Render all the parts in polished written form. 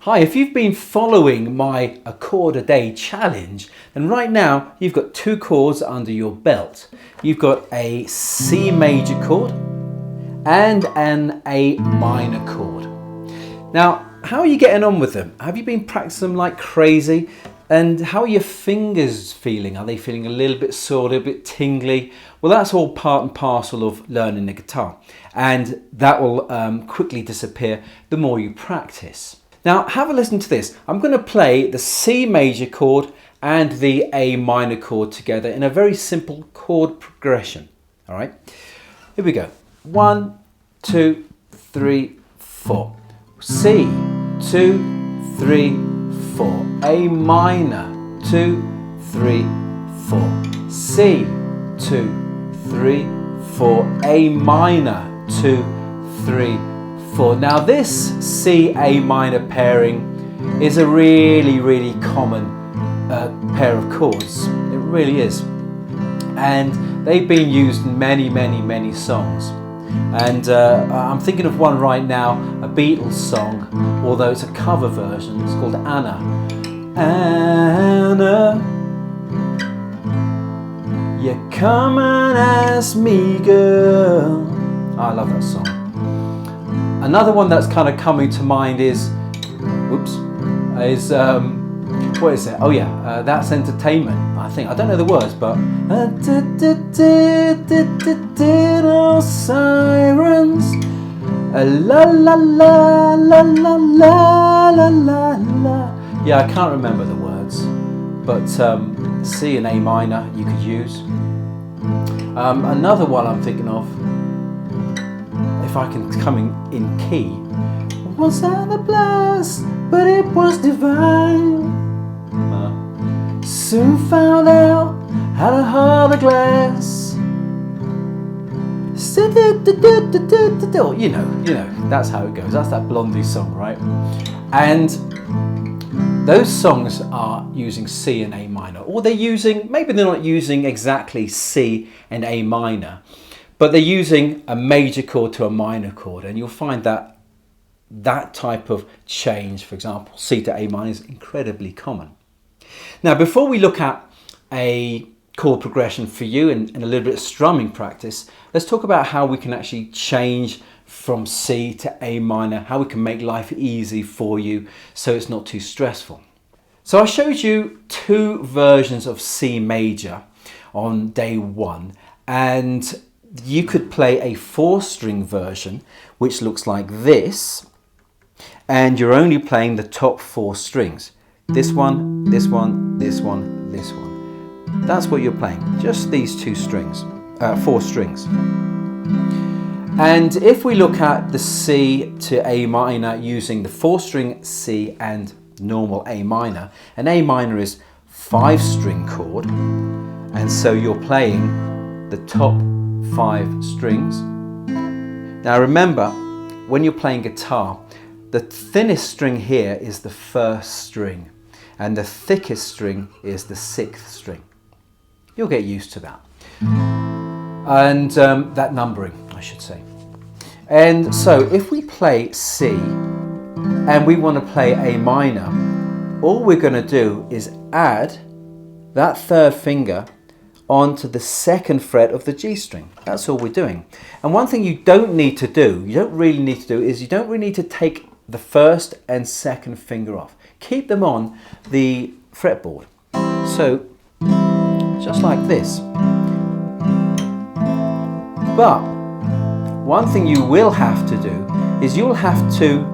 Hi, if you've been following my A Chord A Day challenge, then right now you've got two chords under your belt. You've got a C major chord and an A minor chord. Now, how are you getting on with them? Have you been practicing them like crazy? And how are your fingers feeling? Are they feeling a little bit sore, a little bit tingly? Well, that's all part and parcel of learning the guitar. And that will quickly disappear the more you practice. Now, have a listen to this. I'm going to play the C major chord and the A minor chord together in a very simple chord progression. All right, here we go. 1, 2, 3, 4. C, 2, 3, 4. A minor, 2, 3, 4. C, 2, 3, 4. A minor, 2, 3, 4. Now this C-A minor pairing is a really common pair of chords. It really is. And they've been used in many songs. And I'm thinking of one right now, a Beatles song, although it's a cover version. It's called Anna. Anna, you come and ask me, girl. I love that song. Another one that's kind of coming to mind is, what is it? Oh yeah, That's Entertainment, I think. I don't know the words, but little sirens, la la la la la la la la la. Yeah, I can't remember the words, but C and A minor you could use. Another one I'm thinking of, if I can come in key. Was that a blast? But it was divine. Soon found out how to hold a glass. You know, that's how it goes. That's that Blondie song, right? And those songs are using C and A minor, or they're using, maybe they're not using exactly C and A minor, but they're using a major chord to a minor chord, and you'll find that that type of change, for example, C to A minor, is incredibly common. Now, before we look at a chord progression for you and a little bit of strumming practice, let's talk about how we can actually change from C to A minor, how we can make life easy for you so it's not too stressful. So I showed you two versions of C major on day one, and you could play a 4-string version which looks like this, and you're only playing the top 4 strings. This one, this one, this one, this one. That's what you're playing, just these 4 strings. And if we look at the C to A minor using the 4-string C and normal A minor, an A minor is 5-string chord, and so you're playing the top 5 strings. Now remember, when you're playing guitar, the thinnest string here is the 1st string, and the thickest string is the 6th string. You'll get used to that. And that numbering, I should say. And so if we play C and we want to play A minor, all we're going to do is add that 3rd finger onto the 2nd fret of the G string. That's all we're doing. And one thing you don't need to do, is you don't really need to take the 1st and 2nd finger off. Keep them on the fretboard. So, just like this. But one thing you will have to do is you'll have to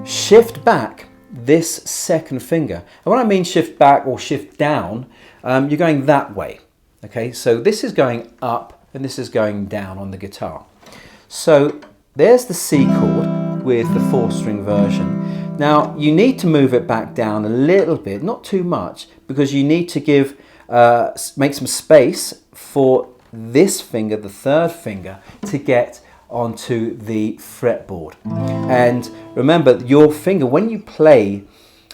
shift back this 2nd finger. And when I mean shift back or shift down, you're going that way. Okay, so this is going up and this is going down on the guitar. So there's the C chord with the 4-string version. Now you need to move it back down a little bit, not too much, because you need to make some space for this finger, the 3rd finger, to get onto the fretboard. And remember, your finger, when you play,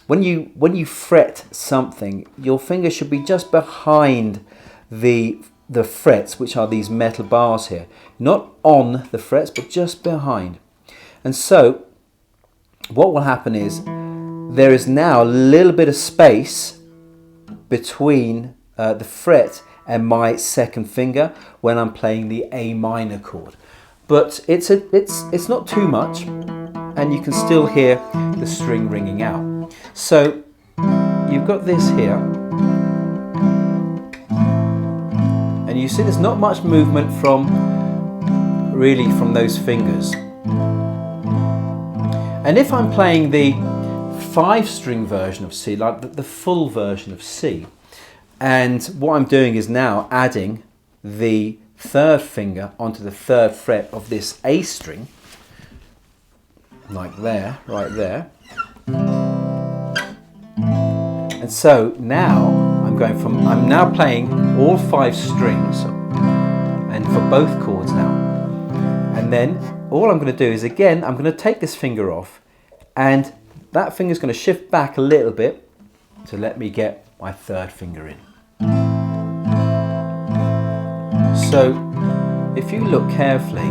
when you fret something, your finger should be just behind the frets, which are these metal bars here, not on the frets but just behind. And so what will happen is there is now a little bit of space between the fret and my second finger when I'm playing the A minor chord. But it's not too much, and you can still hear the string ringing out. So you've got this here, and you see there's not much movement from those fingers. And if I'm playing the 5-string version of C, like the full version of C, and what I'm doing is now adding the 3rd finger onto the 3rd fret of this A string, like there, right there. And so now I'm now playing all 5 strings, and for both chords now. And then all I'm going to do is, again, I'm going to take this finger off, and that finger is going to shift back a little bit to let me get my 3rd finger in. So if you look carefully,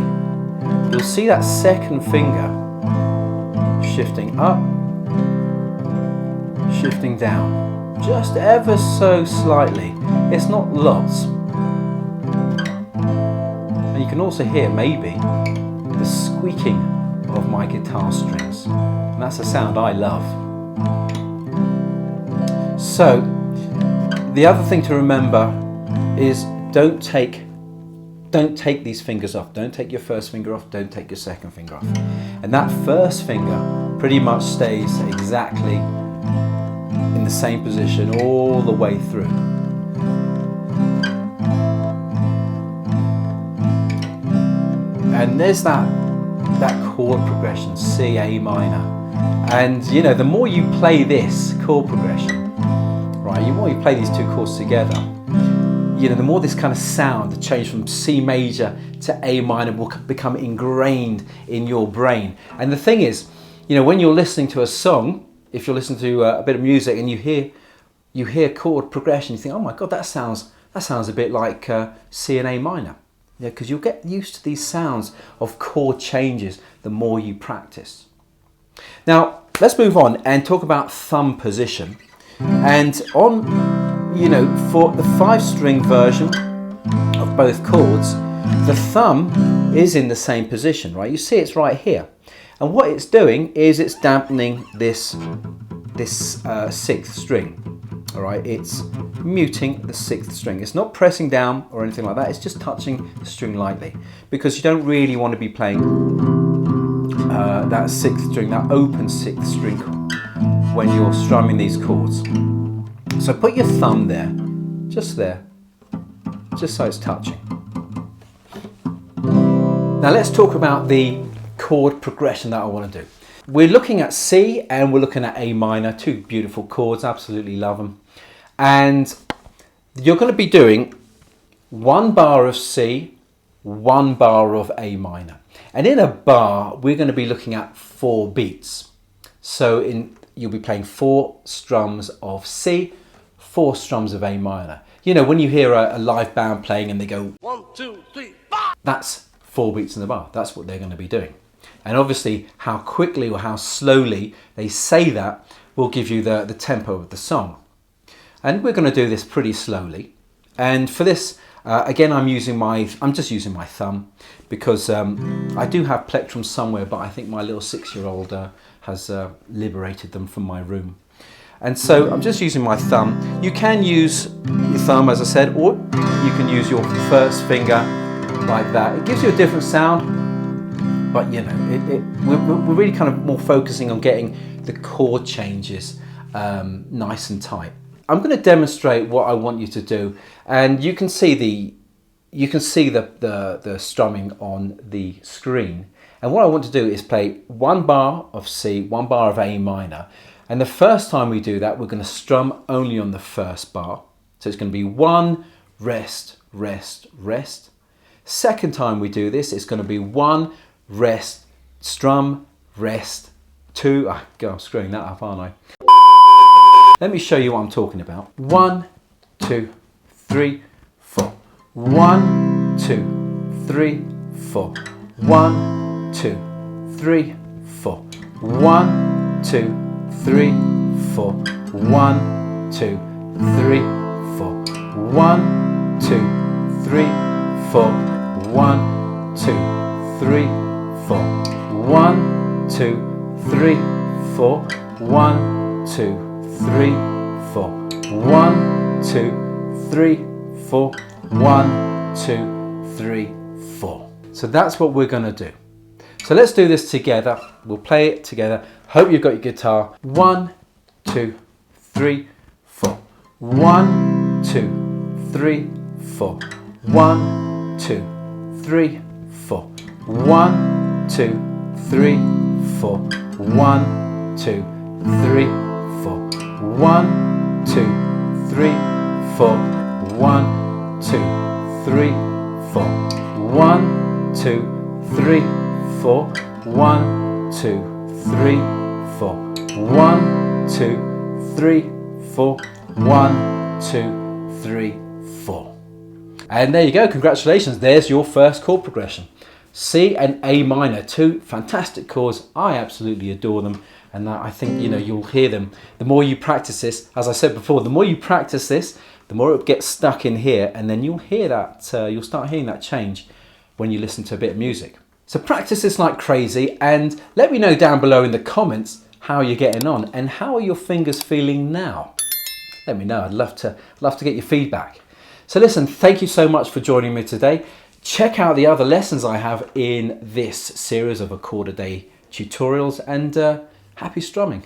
you'll see that 2nd finger shifting up, shifting down, just ever so slightly. It's not lots. And you can also hear maybe the squeaking of my guitar strings. And that's a sound I love. So the other thing to remember is don't take these fingers off. Don't take your 1st finger off, don't take your 2nd finger off. And that 1st finger pretty much stays exactly in the same position all the way through. And there's that chord progression, C, A minor. And you know, the more you play this chord progression, right, the more you play these 2 chords together, you know, the more this kind of sound, the change from C major to A minor, will become ingrained in your brain. And the thing is, you know, when you're listening to a song, if you're listening to a bit of music and you hear chord progression, you think, oh my God, that sounds a bit like C and A minor. Yeah, because you'll get used to these sounds of chord changes the more you practice. Now, let's move on and talk about thumb position. And on, you know, for the 5-string version of both chords, the thumb is in the same position, right? You see it's right here. And what it's doing is it's dampening this 6th string. All right, it's muting the 6th string. It's not pressing down or anything like that. It's just touching the string lightly, because you don't really want to be playing that 6th string, that open 6th string, when you're strumming these chords. So put your thumb there, just so it's touching. Now let's talk about the chord progression that I want to do. We're looking at C and we're looking at A minor, 2 beautiful chords, absolutely love them. And you're going to be doing 1 bar of C, 1 bar of A minor. And in a bar, we're going to be looking at 4 beats. So you'll be playing 4 strums of C, 4 strums of A minor. You know, when you hear a live band playing and they go 1, 2, 3, 4, that's 4 beats in the bar. That's what they're going to be doing. And obviously how quickly or how slowly they say that will give you the tempo of the song. And we're going to do this pretty slowly. And for this, again, I'm just using my thumb, because I do have plectrums somewhere, but I think my little 6-year-old has liberated them from my room. And so I'm just using my thumb. You can use your thumb, as I said, or you can use your 1st finger like that. It gives you a different sound, but you know, we're really kind of more focusing on getting the chord changes nice and tight. I'm going to demonstrate what I want you to do, and you can see the strumming on the screen. And what I want to do is play 1 bar of C, 1 bar of A minor. And the first time we do that, we're going to strum only on the 1st bar. So it's going to be 1, rest, rest, rest. Second time we do this, it's going to be 1, rest, strum, rest, 2. I'm screwing that up, aren't I? Let me show you what I'm talking about. 1, 2, 3, 4. 1, 2, 3, 4. 1, 2, 3, 4. 1, 2, 3, 4. 1, 2, 3, 4. 1, 2, 3, 4. 1, 2, 3, 4. 1, 2, 3, 4. 1, 2, 3, 4. 1, 2, 3, 4. 1, 2, 3, 4. So that's what we're going to do. So let's do this together. We'll play it together. Hope you've got your guitar. 1, 2, 3, 4. 1, 2, 3, 4. 1, 2, 3, 4. 1, 2, 3, 4. 1, 2, 3, 4. 1, 2, 3, 4. 1, 2, 3, 4. 1, 2, 3, 4. 1, 2, 3, 4. 1, 2, 3, 4. 1, 2, 3, 4. And there you go. Congratulations. There's your first chord progression. C and A minor, two fantastic chords. I absolutely adore them. And I think, you know, you'll hear them. The more you practice this, as I said before, the more you practice this, the more it gets stuck in here. And then you'll hear that, you'll start hearing that change when you listen to a bit of music. So practice this like crazy and let me know down below in the comments how you're getting on and how are your fingers feeling now. Let me know. I'd love to get your feedback. So listen, thank you so much for joining me today. Check out the other lessons I have in this series of a Chord A Day tutorials and happy strumming.